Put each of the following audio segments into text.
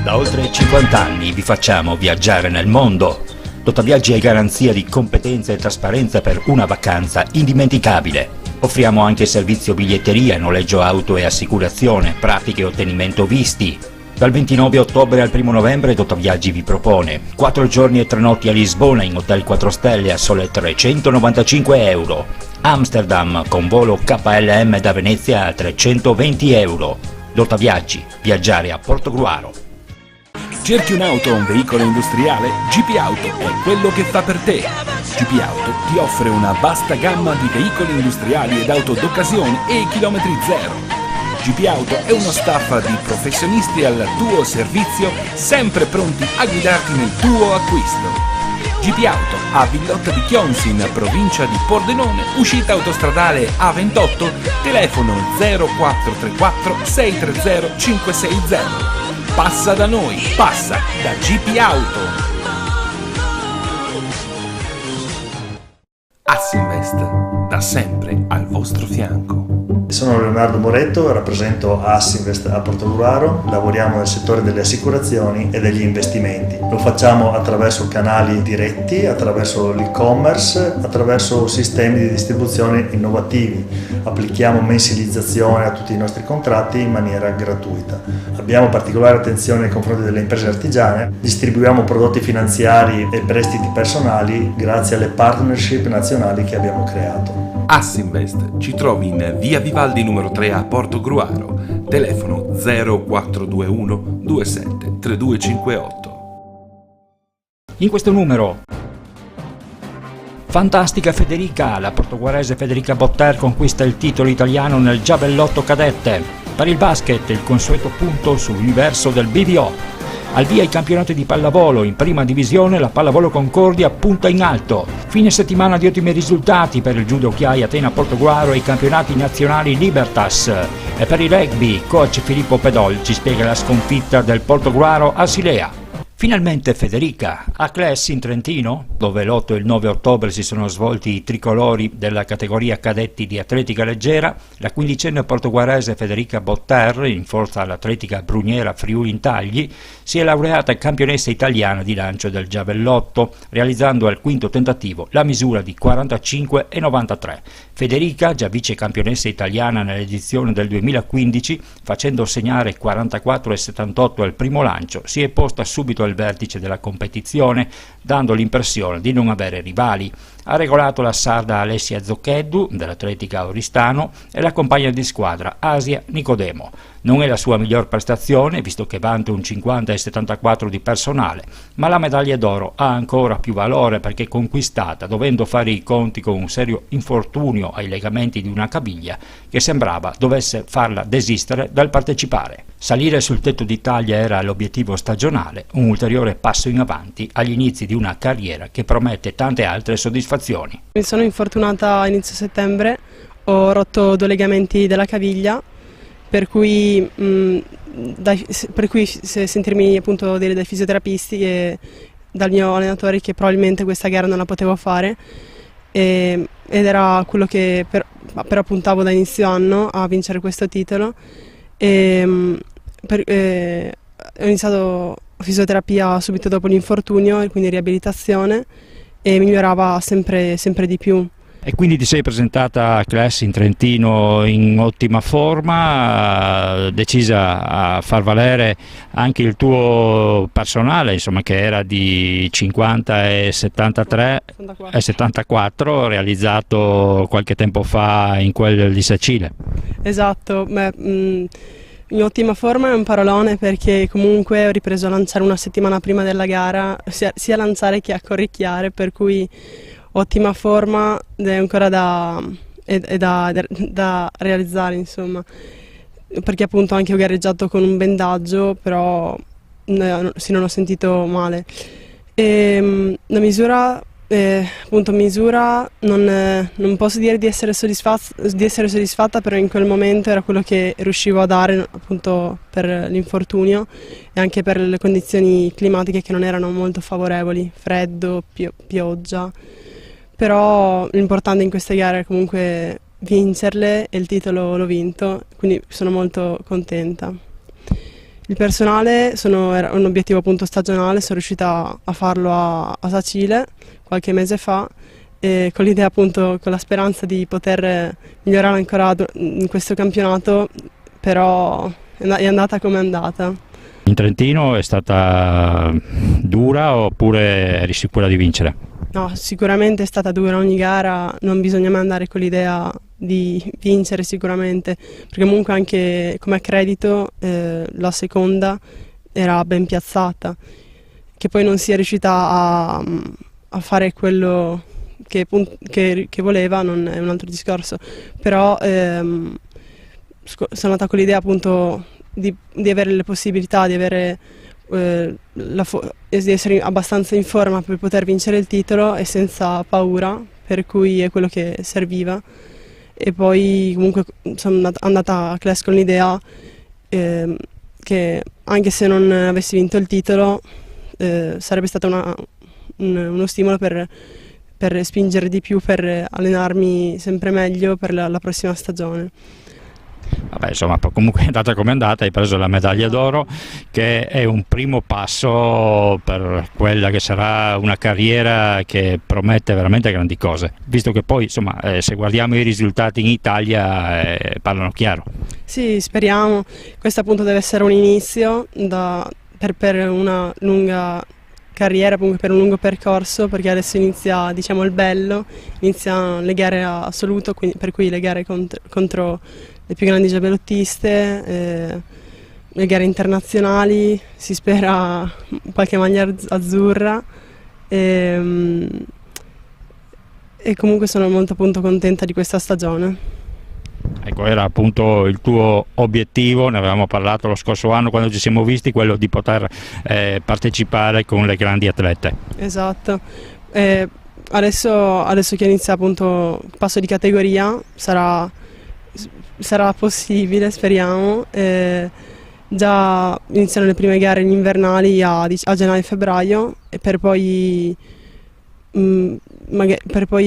Da oltre 50 anni vi facciamo viaggiare nel mondo. Dotaviaggi è garanzia di competenza e trasparenza per una vacanza indimenticabile. Offriamo anche servizio biglietteria, noleggio auto e assicurazione, pratiche e ottenimento visti. Dal 29 ottobre al 1 novembre Dotaviaggi vi propone 4 giorni e 3 notti a Lisbona in hotel 4 stelle a sole 395 euro. Amsterdam con volo KLM da Venezia a 320 euro. Dotaviaggi, viaggiare a Portogruaro. Cerchi un'auto o un veicolo industriale? GP Auto è quello che fa per te. GP Auto ti offre una vasta gamma di veicoli industriali ed auto d'occasione e chilometri zero. GP Auto è uno staff di professionisti al tuo servizio, sempre pronti a guidarti nel tuo acquisto. GP Auto a Villotta di Chions in provincia di Pordenone, uscita autostradale A28, telefono 0434 630 560. Passa da noi, passa da GP Auto. Assinvest, da sempre al vostro fianco. Sono Leonardo Moretto, rappresento Assinvest a Portogruaro, lavoriamo nel settore delle assicurazioni e degli investimenti. Lo facciamo attraverso canali diretti, attraverso l'e-commerce, attraverso sistemi di distribuzione innovativi. Applichiamo mensilizzazione a tutti i nostri contratti in maniera gratuita. Abbiamo particolare attenzione nei confronti delle imprese artigiane, distribuiamo prodotti finanziari e prestiti personali grazie alle partnership nazionali che abbiamo creato. Assinvest ci trovi in via Vivaldi numero 3 a Portogruaro, telefono 0421 27 3258. In questo numero Fantastica Federica, la portoguarese Federica Botter conquista il titolo italiano nel giavellotto cadette. Per il basket il consueto punto sull'universo del BVO. Al via i campionati di pallavolo, in prima divisione la Pallavolo Concordia punta in alto. Fine settimana di ottimi risultati per il Judo Chiai Atena Portogruaro e i campionati nazionali Libertas. E per il rugby, coach Filippo Pedol ci spiega la sconfitta del Portogruaro a Silea. Finalmente Federica, a Cles in Trentino, dove l'8 e il 9 ottobre si sono svolti i tricolori della categoria cadetti di atletica leggera, la quindicenne portoguarese Federica Botter, in forza all'atletica Bruniera Friuli Intagli, si è laureata campionessa italiana di lancio del giavellotto, realizzando al quinto tentativo la misura di 45,93. Federica, già vice campionessa italiana nell'edizione del 2015, facendo segnare 44,78 al primo lancio, si è posta subito al vertice della competizione, dando l'impressione di non avere rivali. Ha regolato la sarda Alessia Zoccheddu dell'Atletica Oristano e la compagna di squadra Asia Nicodemo. Non è la sua miglior prestazione, visto che vanta un 50,74 di personale, ma la medaglia d'oro ha ancora più valore perché conquistata dovendo fare i conti con un serio infortunio ai legamenti di una caviglia che sembrava dovesse farla desistere dal partecipare. Salire sul tetto d'Italia era l'obiettivo stagionale, un ulteriore passo in avanti agli inizi di una carriera che promette tante altre soddisfazioni. Mi sono infortunata a inizio settembre, ho rotto 2 legamenti della caviglia, per cui sentirmi appunto dire dai fisioterapisti e dal mio allenatore che probabilmente questa gara non la potevo fare, ed era quello che però puntavo da inizio anno a vincere questo titolo. Ho iniziato fisioterapia subito dopo l'infortunio, quindi riabilitazione, e migliorava sempre di più. E quindi ti sei presentata a Cles in Trentino in ottima forma, decisa a far valere anche il tuo personale, insomma, che era di 50,74 realizzato qualche tempo fa in quel di Sacile. Esatto, in ottima forma è un parolone, perché comunque ho ripreso a lanciare una settimana prima della gara, sia lanciare che accorricchiare, per cui ottima forma è ancora da realizzare, insomma, perché appunto anche ho gareggiato con un bendaggio, però non ho sentito male. La misura non posso dire di essere soddisfatta, però in quel momento era quello che riuscivo a dare, appunto per l'infortunio e anche per le condizioni climatiche che non erano molto favorevoli, freddo, pioggia. Però l'importante in queste gare è comunque vincerle, e il titolo l'ho vinto, quindi sono molto contenta. Il personale era un obiettivo appunto stagionale, sono riuscita a farlo a Sacile qualche mese fa, e con l'idea appunto, con la speranza di poter migliorare ancora in questo campionato, però è andata come è andata. In Trentino è stata dura oppure eri sicura di vincere? No, sicuramente è stata dura ogni gara, non bisogna mai andare con l'idea di vincere sicuramente, perché comunque anche come accredito la seconda era ben piazzata, che poi non sia riuscita a fare quello che voleva non è un altro discorso, però sono andata con l'idea appunto di avere le possibilità, di avere di essere abbastanza in forma per poter vincere il titolo e senza paura, per cui è quello che serviva. E poi comunque sono andata a Clash con l'idea che anche se non avessi vinto il titolo sarebbe stato uno stimolo per spingere di più, per allenarmi sempre meglio per la prossima stagione. Vabbè, insomma, comunque è andata come è andata, hai preso la medaglia d'oro, che è un primo passo per quella che sarà una carriera che promette veramente grandi cose, visto che poi insomma se guardiamo i risultati in Italia parlano chiaro. Sì, speriamo. Questo appunto deve essere un inizio per una lunga carriera, per un lungo percorso, perché adesso inizia, diciamo, il bello, iniziano le gare a assoluto, per cui le gare contro le più grandi giavellottiste, le gare internazionali, si spera qualche maglia azzurra e comunque sono molto appunto contenta di questa stagione. Ecco, era appunto il tuo obiettivo, ne avevamo parlato lo scorso anno quando ci siamo visti, quello di poter partecipare con le grandi atlete. Esatto, adesso che inizia appunto il passo di categoria sarà possibile, speriamo. Già iniziano le prime gare invernali a gennaio e febbraio, e per poi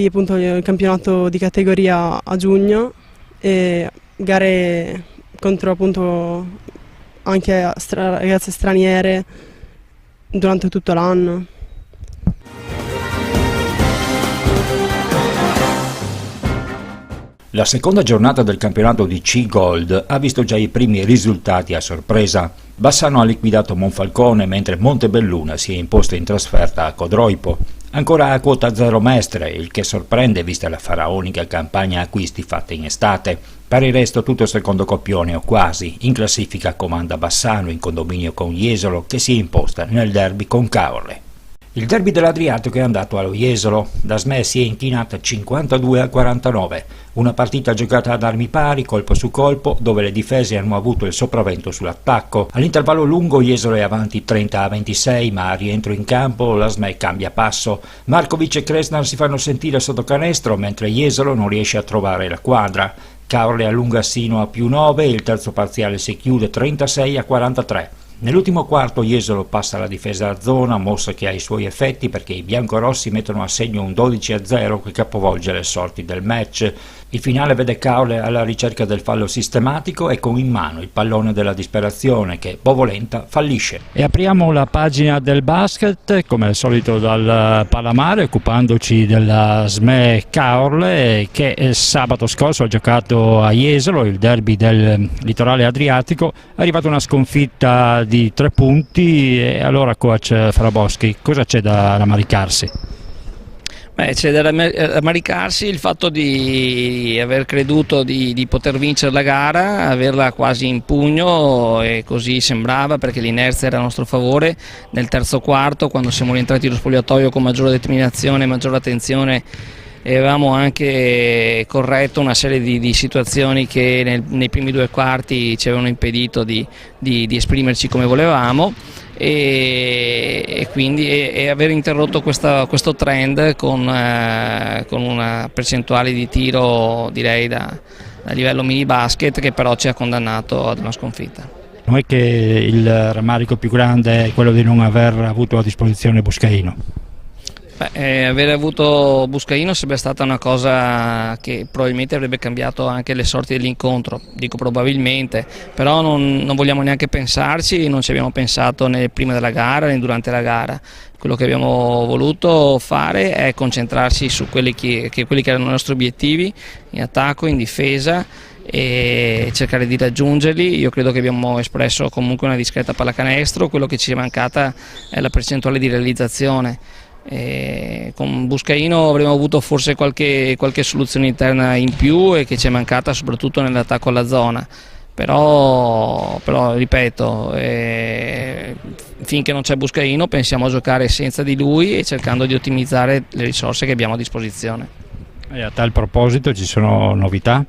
appunto il campionato di categoria a giugno, e gare contro appunto anche ragazze straniere durante tutto l'anno. La seconda giornata del campionato di C Gold ha visto già i primi risultati a sorpresa. Bassano ha liquidato Monfalcone, mentre Montebelluna si è imposta in trasferta a Codroipo. Ancora a quota zero Mestre, il che sorprende vista la faraonica campagna acquisti fatta in estate. Per il resto tutto secondo copione o quasi. In classifica comanda Bassano in condominio con Jesolo, che si è imposta nel derby con Caorle. Il derby dell'Adriatico è andato allo Jesolo, la SME si è inchinata 52-49, una partita giocata ad armi pari, colpo su colpo, dove le difese hanno avuto il sopravvento sull'attacco. All'intervallo lungo Jesolo è avanti 30-26, ma a rientro in campo la SME cambia passo. Markovic e Kresnar si fanno sentire sotto canestro, mentre Jesolo non riesce a trovare la quadra. Caorle allunga sino a +9 e il terzo parziale si chiude 36-43. Nell'ultimo quarto Jesolo passa la difesa a zona, mossa che ha i suoi effetti perché i biancorossi mettono a segno un 12-0 che capovolge le sorti del match. Il finale vede Caorle alla ricerca del fallo sistematico e con in mano il pallone della disperazione che, bovolenta, fallisce. E apriamo la pagina del basket, come al solito dal Palamare, occupandoci della SME Caorle, che sabato scorso ha giocato a Jesolo, il derby del litorale adriatico. È arrivata una sconfitta di 3 punti e allora coach Faraboschi, cosa c'è da rammaricarsi? C'è da rammaricarsi il fatto di aver creduto di poter vincere la gara, averla quasi in pugno, e così sembrava, perché l'inerzia era a nostro favore. Nel terzo quarto, quando siamo rientrati allo spogliatoio con maggiore determinazione e maggiore attenzione, avevamo anche corretto una serie di situazioni che nei primi 2 quarti ci avevano impedito di esprimerci come volevamo, e quindi aver interrotto questo trend con una percentuale di tiro, direi da livello mini basket, che però ci ha condannato ad una sconfitta. Non è che il rammarico più grande è quello di non aver avuto a disposizione Boscaino? Avere avuto Buscaino sarebbe stata una cosa che probabilmente avrebbe cambiato anche le sorti dell'incontro, dico probabilmente, però non vogliamo neanche pensarci, non ci abbiamo pensato né prima della gara né durante la gara. Quello che abbiamo voluto fare è concentrarsi su quelli che erano i nostri obiettivi, in attacco, in difesa, e cercare di raggiungerli. Io credo che abbiamo espresso comunque una discreta pallacanestro, quello che ci è mancata è la percentuale di realizzazione. Con Buscaino avremmo avuto forse qualche soluzione interna in più e che ci è mancata soprattutto nell'attacco alla zona, però ripeto, finché non c'è Buscaino pensiamo a giocare senza di lui e cercando di ottimizzare le risorse che abbiamo a disposizione. E a tal proposito ci sono novità?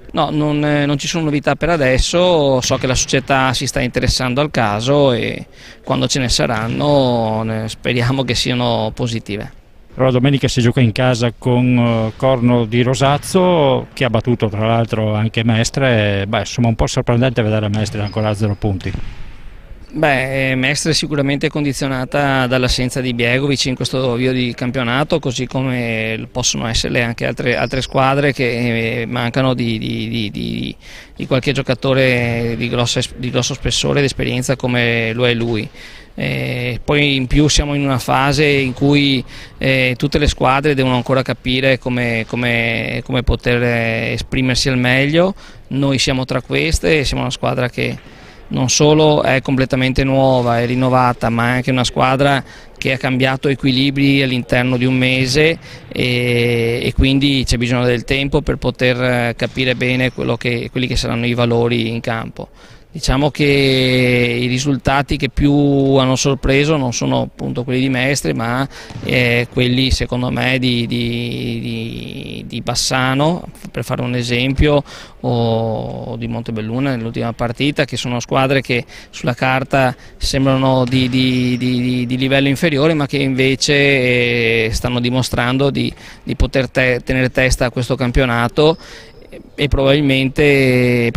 No, non ci sono novità per adesso, so che la società si sta interessando al caso e quando ce ne saranno speriamo che siano positive. Allora domenica si gioca in casa con Corno di Rosazzo, che ha battuto tra l'altro anche Mestre. Insomma, un po' sorprendente vedere Mestre ancora a 0 punti. Mestre è sicuramente condizionata dall'assenza di Biegovic in questo avvio di campionato, così come possono essere anche altre squadre che mancano di qualche giocatore di grosso spessore ed esperienza come lo è lui. Poi in più siamo in una fase in cui tutte le squadre devono ancora capire come poter esprimersi al meglio. Noi siamo tra queste, siamo una squadra che non solo è completamente nuova e rinnovata, ma è anche una squadra che ha cambiato equilibri all'interno di un mese e quindi c'è bisogno del tempo per poter capire bene quelli che saranno i valori in campo. Diciamo che i risultati che più hanno sorpreso non sono appunto quelli di Mestre, ma quelli secondo me di Bassano, per fare un esempio, o di Montebelluna nell'ultima partita, che sono squadre che sulla carta sembrano di livello inferiore, ma che invece stanno dimostrando di poter tenere testa a questo campionato e probabilmente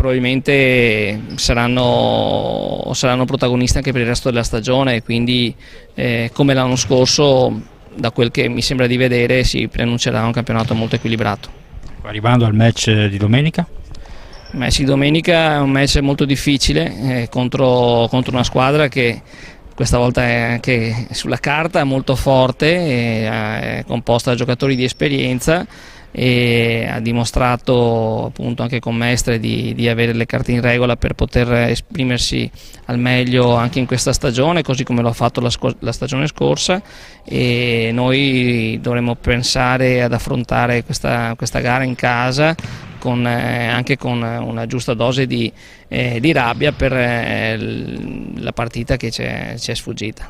saranno protagonisti anche per il resto della stagione, quindi come l'anno scorso, da quel che mi sembra di vedere, si preannuncerà un campionato molto equilibrato. Arrivando al match di domenica? Il match di domenica è un match molto difficile contro una squadra che questa volta è anche sulla carta molto forte, è composta da giocatori di esperienza e ha dimostrato appunto anche con Mestre di avere le carte in regola per poter esprimersi al meglio anche in questa stagione, così come lo ha fatto la stagione scorsa, e noi dovremo pensare ad affrontare questa gara in casa anche con una giusta dose di rabbia per la partita che ci è sfuggita.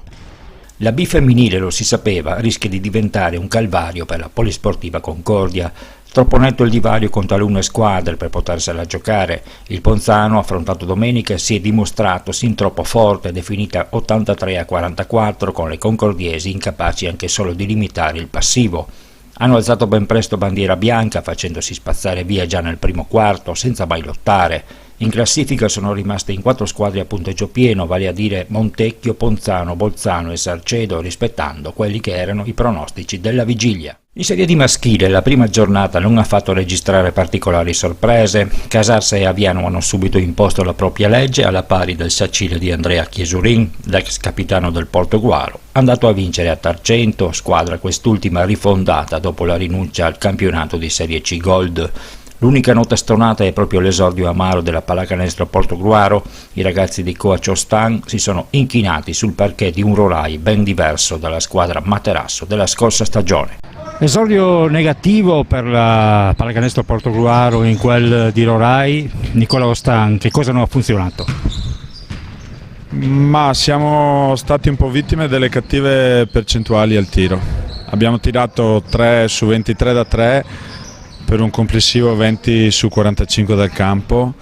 La B femminile, lo si sapeva, rischia di diventare un calvario per la Polisportiva Concordia. Troppo netto il divario con talune squadre per potersela giocare. Il Ponzano, affrontato domenica, si è dimostrato sin troppo forte, definita 83-44, con le concordiesi incapaci anche solo di limitare il passivo. Hanno alzato ben presto bandiera bianca, facendosi spazzare via già nel primo quarto, senza mai lottare. In classifica sono rimaste in 4 squadre a punteggio pieno, vale a dire Montecchio, Ponzano, Bolzano e Sarcedo, rispettando quelli che erano i pronostici della vigilia. In Serie D maschile la prima giornata non ha fatto registrare particolari sorprese. Casarsa e Aviano hanno subito imposto la propria legge, alla pari del Sacile di Andrea Chiesurin, l'ex capitano del Portoguaro, andato a vincere a Tarcento, squadra quest'ultima rifondata dopo la rinuncia al campionato di Serie C Gold. L'unica nota stonata è proprio l'esordio amaro della pallacanestro Portogruaro. I ragazzi di Coach Ostan si sono inchinati sul parquet di un Rorai ben diverso dalla squadra Materasso della scorsa stagione. Esordio negativo per la pallacanestro Portogruaro in quel di Rorai. Nicola Ostan, che cosa non ha funzionato? Ma siamo stati un po' vittime delle cattive percentuali al tiro. Abbiamo tirato 3 su 23 da 3 per un complessivo 20 su 45 dal campo,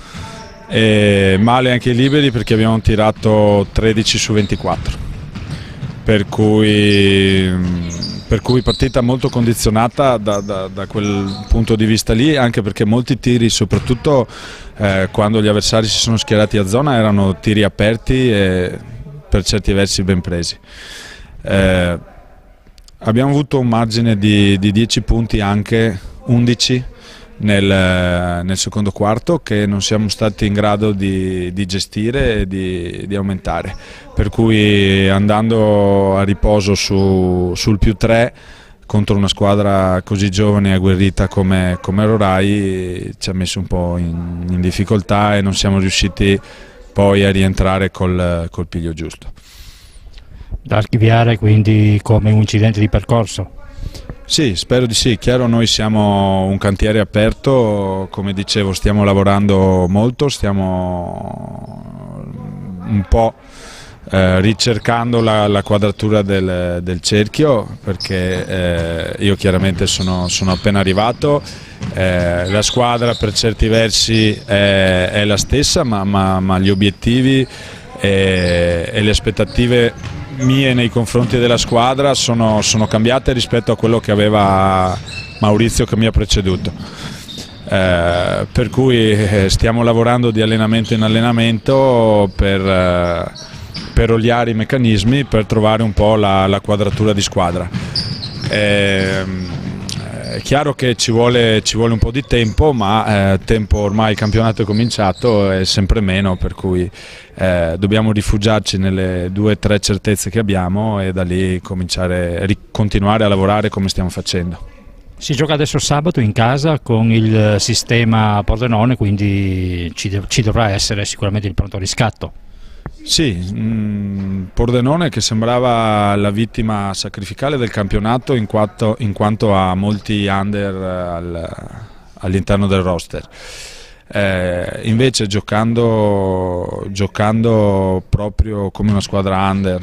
e male anche i liberi perché abbiamo tirato 13 su 24, per cui partita molto condizionata da quel punto di vista lì, anche perché molti tiri, soprattutto quando gli avversari si sono schierati a zona, erano tiri aperti e per certi versi ben presi. Abbiamo avuto un margine di 10 punti, anche 11 nel secondo quarto, che non siamo stati in grado di gestire e di aumentare, per cui andando a riposo sul +3 contro una squadra così giovane e agguerrita come Rorai ci ha messo un po' in difficoltà e non siamo riusciti poi a rientrare col piglio giusto. Da archiviare quindi come un incidente di percorso? Sì, spero di sì. Chiaro, noi siamo un cantiere aperto, come dicevo stiamo lavorando molto, stiamo un po' ricercando la quadratura del cerchio, perché io chiaramente sono appena arrivato, la squadra per certi versi è la stessa, ma gli obiettivi e le aspettative mie nei confronti della squadra sono cambiate rispetto a quello che aveva Maurizio, che mi ha preceduto, per cui stiamo lavorando di allenamento in allenamento per oliare i meccanismi, per trovare un po' la quadratura di squadra. È chiaro che ci vuole un po' di tempo, ma tempo ormai il campionato è cominciato, è sempre meno, per cui dobbiamo rifugiarci nelle 2 o 3 certezze che abbiamo e da lì continuare a lavorare come stiamo facendo. Si gioca adesso sabato in casa con il sistema Pordenone, quindi ci dovrà essere sicuramente il pronto riscatto. Sì, Pordenone che sembrava la vittima sacrificale del campionato in quanto ha molti under all'interno del roster. Invece giocando proprio come una squadra under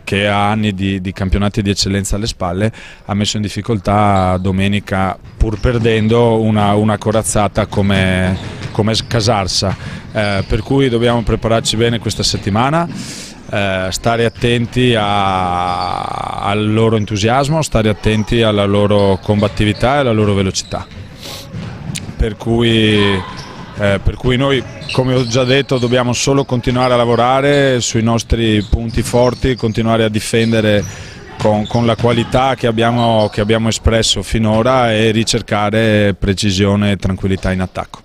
che ha anni di campionati di eccellenza alle spalle, ha messo in difficoltà domenica, pur perdendo, una corazzata come Casarsa, per cui dobbiamo prepararci bene questa settimana, stare attenti al loro entusiasmo, stare attenti alla loro combattività e alla loro velocità, per cui noi, come ho già detto, dobbiamo solo continuare a lavorare sui nostri punti forti, continuare a difendere con la qualità che abbiamo espresso finora e ricercare precisione e tranquillità in attacco.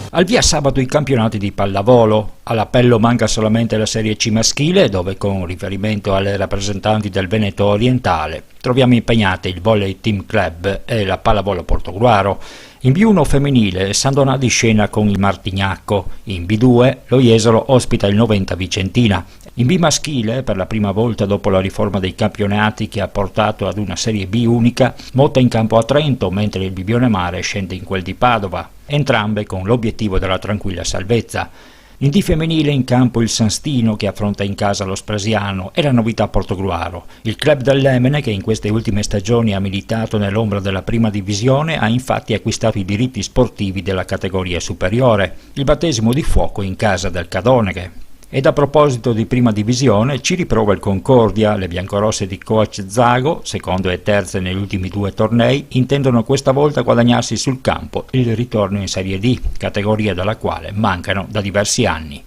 Al via sabato i campionati di pallavolo. All'appello manca solamente la Serie C maschile, dove con riferimento alle rappresentanti del Veneto orientale troviamo impegnate il Volley Team Club e la Pallavolo Portogruaro. In B1 femminile San Donà di scena con il Martignacco, in B2 lo Jesolo ospita il Noventa Vicentina. In B maschile, per la prima volta dopo la riforma dei campionati che ha portato ad una Serie B unica, Motta in campo a Trento, mentre il Bibione Mare scende in quel di Padova, entrambe con l'obiettivo della tranquilla salvezza. In D femminile in campo il San Stino che affronta in casa lo Sprasiano e la novità Portogruaro. Il club dell'Emene, che in queste ultime stagioni ha militato nell'ombra della prima divisione, ha infatti acquistato i diritti sportivi della categoria superiore. Il battesimo di fuoco in casa del Cadoneghe. Ed a proposito di prima divisione, ci riprova il Concordia. Le biancorosse di coach Zago, secondo e terze negli ultimi 2 tornei, intendono questa volta guadagnarsi sul campo il ritorno in Serie D, categoria dalla quale mancano da diversi anni.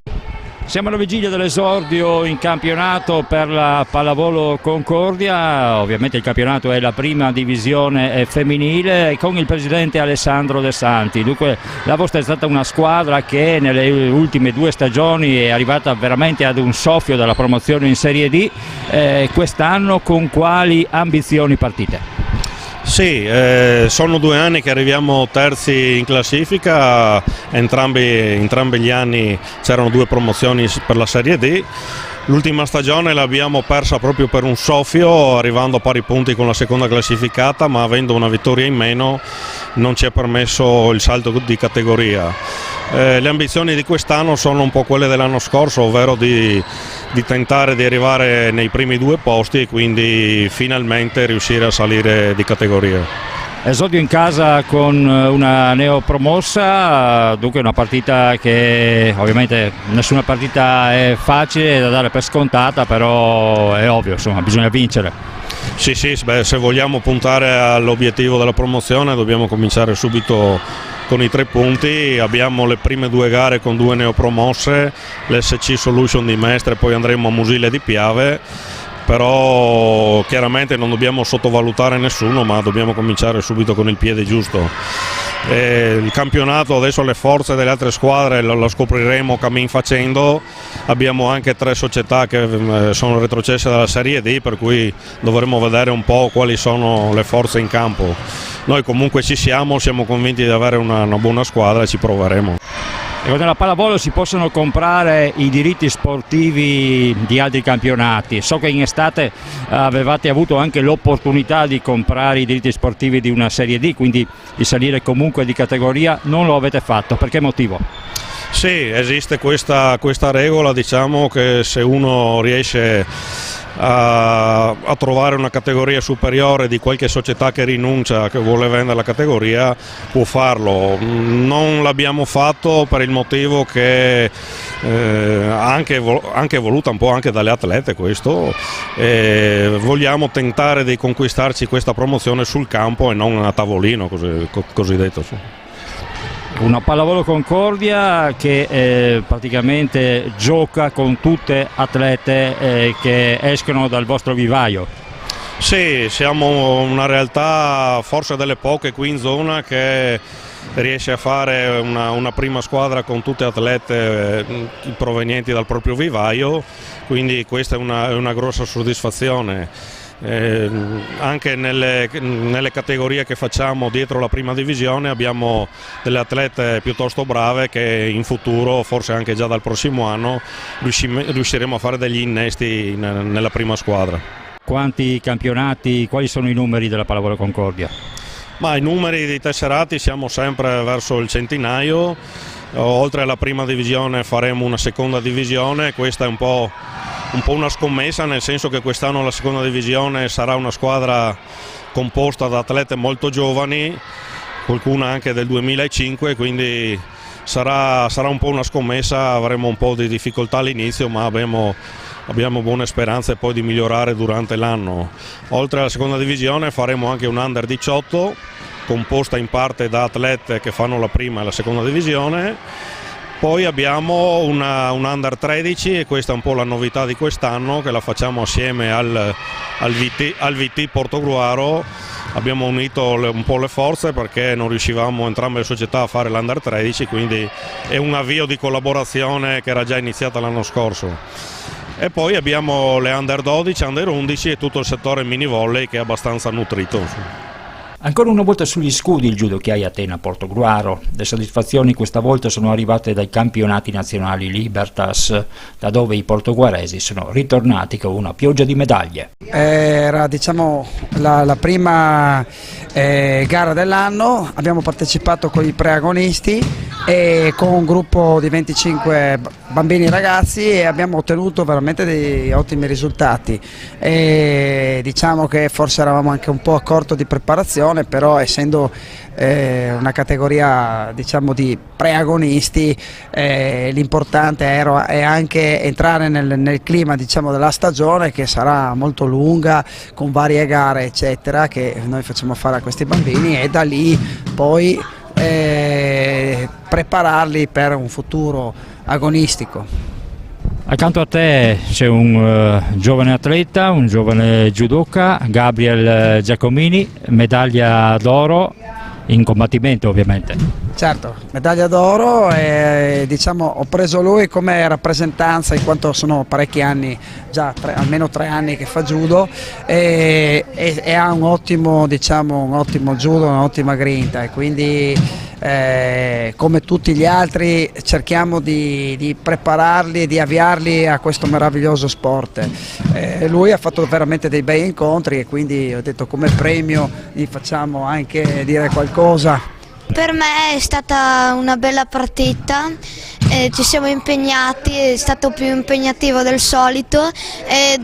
Siamo alla vigilia dell'esordio in campionato per la Pallavolo Concordia. Ovviamente il campionato è la prima divisione femminile, con il presidente Alessandro De Santi. Dunque la vostra è stata una squadra che nelle ultime 2 stagioni è arrivata veramente ad un soffio della promozione in Serie D. Quest'anno con quali ambizioni partite? Sì, sono 2 anni che arriviamo terzi in classifica, entrambi gli anni c'erano 2 promozioni per la Serie D. L'ultima stagione l'abbiamo persa proprio per un soffio, arrivando a pari punti con la seconda classificata, ma avendo una vittoria in meno non ci è permesso il salto di categoria. Le ambizioni di quest'anno sono un po' quelle dell'anno scorso, ovvero di tentare di arrivare nei primi 2 posti e quindi finalmente riuscire a salire di categoria. Esordio in casa con una neopromossa, dunque una partita che ovviamente nessuna partita è facile da dare per scontata, però è ovvio, insomma, bisogna vincere. Sì, se vogliamo puntare all'obiettivo della promozione dobbiamo cominciare subito con i 3 punti. Abbiamo le prime 2 gare con 2 neopromosse, l'SC Solution di Mestre e poi andremo a Musile di Piave. Però chiaramente non dobbiamo sottovalutare nessuno, ma dobbiamo cominciare subito con il piede giusto. Il campionato adesso le forze delle altre squadre lo scopriremo cammin facendo. Abbiamo anche 3 società che sono retrocesse dalla Serie D, per cui dovremo vedere un po' quali sono le forze in campo. Noi comunque ci siamo convinti di avere una buona squadra e ci proveremo. E nella pallavolo si possono comprare i diritti sportivi di altri campionati. So che in estate avevate avuto anche l'opportunità di comprare i diritti sportivi di una Serie D, quindi di salire comunque di categoria. Non lo avete fatto, per che motivo? Sì, esiste questa regola, diciamo che se uno riesce a trovare una categoria superiore di qualche società che rinuncia, che vuole vendere la categoria, può farlo. Non l'abbiamo fatto per il motivo che anche voluta un po' anche dalle atlete questo, vogliamo tentare di conquistarci questa promozione sul campo e non a tavolino cosiddetto. Una pallavolo Concordia che praticamente gioca con tutte atlete che escono dal vostro vivaio. Sì, siamo una realtà forse delle poche qui in zona che riesce a fare una prima squadra con tutte atlete provenienti dal proprio vivaio, quindi questa è una grossa soddisfazione. Anche nelle categorie che facciamo dietro la prima divisione abbiamo delle atlete piuttosto brave che in futuro, forse anche già dal prossimo anno, riusciremo a fare degli innesti nella prima squadra. Quanti campionati, quali sono i numeri della pallavolo Concordia? Ma i numeri dei tesserati siamo sempre verso il centinaio. Oltre alla prima divisione faremo una seconda divisione, questa è un po' una scommessa, nel senso che quest'anno la seconda divisione sarà una squadra composta da atlete molto giovani, qualcuna anche del 2005, quindi sarà un po' una scommessa, avremo un po' di difficoltà all'inizio, ma abbiamo buone speranze poi di migliorare durante l'anno. Oltre alla seconda divisione faremo anche un Under 18, composta in parte da atlete che fanno la prima e la seconda divisione. Poi abbiamo un Under 13 e questa è un po' la novità di quest'anno, che la facciamo assieme al VT Portogruaro. Abbiamo unito un po' le forze perché non riuscivamo entrambe le società a fare l'Under 13, quindi è un avvio di collaborazione che era già iniziata l'anno scorso. E poi abbiamo le Under 12, Under 11 e tutto il settore mini volley che è abbastanza nutrito. Ancora una volta sugli scudi il judo che hai a Atena Portogruaro. Le soddisfazioni questa volta sono arrivate dai campionati nazionali Libertas, da dove i portoguaresi sono ritornati con una pioggia di medaglie. Era la prima gara dell'anno, abbiamo partecipato con i preagonisti e con un gruppo di 25 bambini e ragazzi e abbiamo ottenuto veramente dei ottimi risultati. Diciamo che forse eravamo anche un po' a corto di preparazione, però essendo una categoria di preagonisti, l'importante è anche entrare nel clima della stagione, che sarà molto lunga con varie gare eccetera che noi facciamo fare a questi bambini, e da lì poi prepararli per un futuro agonistico. Accanto a te c'è un giovane atleta, un giovane judoka, Gabriel Giacomini, medaglia d'oro in combattimento ovviamente. Certo, medaglia d'oro e ho preso lui come rappresentanza in quanto sono parecchi anni, già almeno 3 anni che fa judo e ha un ottimo judo, un'ottima grinta, e quindi come tutti gli altri cerchiamo di prepararli e di avviarli a questo meraviglioso sport. Lui ha fatto veramente dei bei incontri e quindi ho detto come premio gli facciamo anche dire qualcosa. Per me è stata una bella partita, ci siamo impegnati, è stato più impegnativo del solito e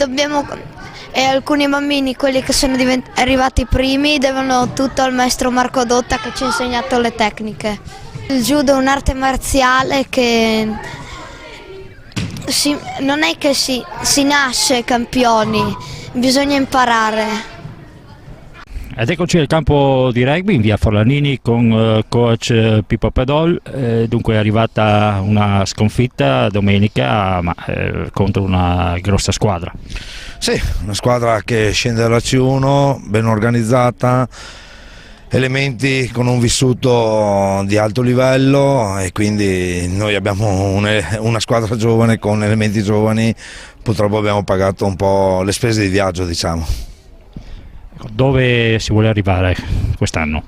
e alcuni bambini, quelli che sono arrivati primi, devono tutto al maestro Marco Dotta che ci ha insegnato le tecniche. Il judo è un'arte marziale che non è che si nasce campioni, bisogna imparare. Ed eccoci al campo di rugby in via Forlanini con coach Pippo Pedol. Dunque è arrivata una sconfitta domenica contro una grossa squadra. Sì, una squadra che scende dalla C1, ben organizzata, elementi con un vissuto di alto livello e quindi noi abbiamo una squadra giovane con elementi giovani, purtroppo abbiamo pagato un po' le spese di viaggio, diciamo. Dove si vuole arrivare quest'anno?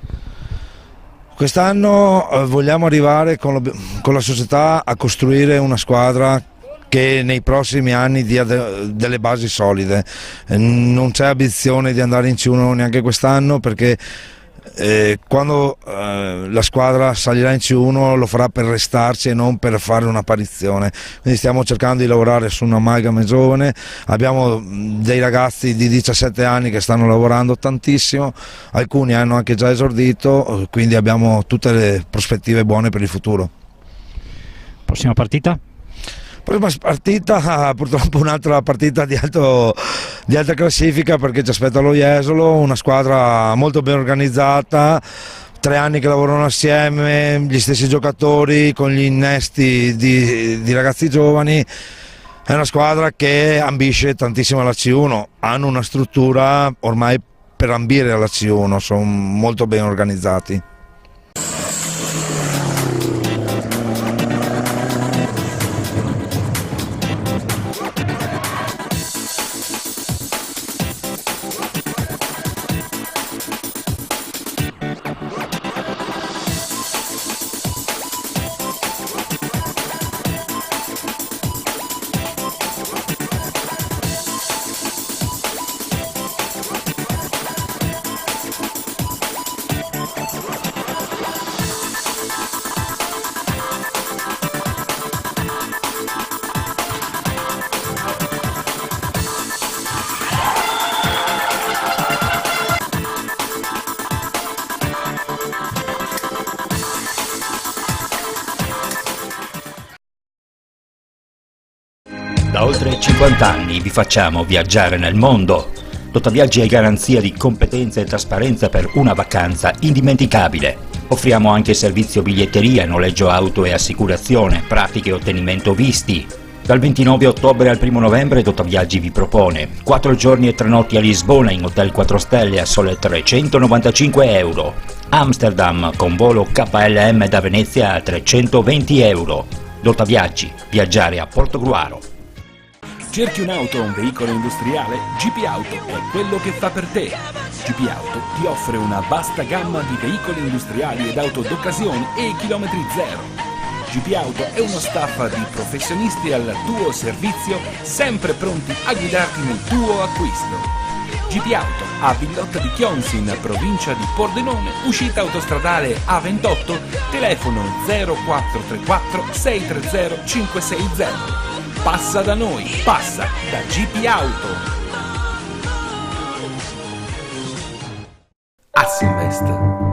Quest'anno vogliamo arrivare con la società a costruire una squadra che nei prossimi anni dia delle basi solide. Non c'è ambizione di andare in C1 neanche quest'anno, perché quando la squadra salirà in C1 lo farà per restarci e non per fare un'apparizione. Quindi stiamo cercando di lavorare su un'amalgama giovane, abbiamo dei ragazzi di 17 anni che stanno lavorando tantissimo, alcuni hanno anche già esordito, quindi abbiamo tutte le prospettive buone per il futuro. Prossima partita? Prima partita, purtroppo un'altra partita di alta classifica, perché ci aspetta lo Jesolo, una squadra molto ben organizzata, 3 anni che lavorano assieme, gli stessi giocatori con gli innesti di ragazzi giovani. È una squadra che ambisce tantissimo alla C1, hanno una struttura ormai per ambire alla C1, sono molto ben organizzati. Da oltre 50 anni vi facciamo viaggiare nel mondo. Totaviaggi è garanzia di competenza e trasparenza per una vacanza indimenticabile. Offriamo anche servizio biglietteria, noleggio auto e assicurazione, pratiche e ottenimento visti. Dal 29 ottobre al 1 novembre Totaviaggi vi propone 4 giorni e 3 notti a Lisbona in Hotel 4 Stelle a sole 395 euro. Amsterdam con volo KLM da Venezia a 320 euro. Totaviaggi, viaggiare a Portogruaro. Cerchi un'auto o un veicolo industriale? GP Auto è quello che fa per te. GP Auto ti offre una vasta gamma di veicoli industriali ed auto d'occasione e chilometri zero. GP Auto è uno staff di professionisti al tuo servizio, sempre pronti a guidarti nel tuo acquisto. GP Auto a Villotta di Chions in provincia di Pordenone, uscita autostradale A28, telefono 0434 630 560. Passa da noi, passa da GP Auto. Assinvest,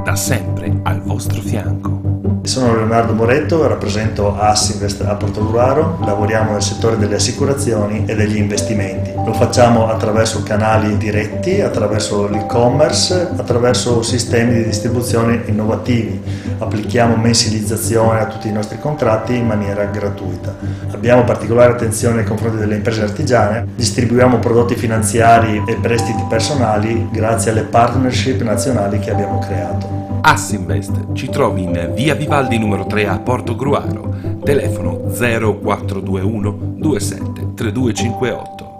da sempre al vostro fianco. Sono Leonardo Moretto, rappresento Assinvest a Portogruaro, lavoriamo nel settore delle assicurazioni e degli investimenti. Lo facciamo attraverso canali diretti, attraverso l'e-commerce, attraverso sistemi di distribuzione innovativi. Applichiamo mensilizzazione a tutti i nostri contratti in maniera gratuita. Abbiamo particolare attenzione nei confronti delle imprese artigiane, distribuiamo prodotti finanziari e prestiti personali grazie alle partnership nazionali che abbiamo creato. Assinvest ci trovi in via Vivaldi numero 3 a Portogruaro, telefono 0421 27 3258.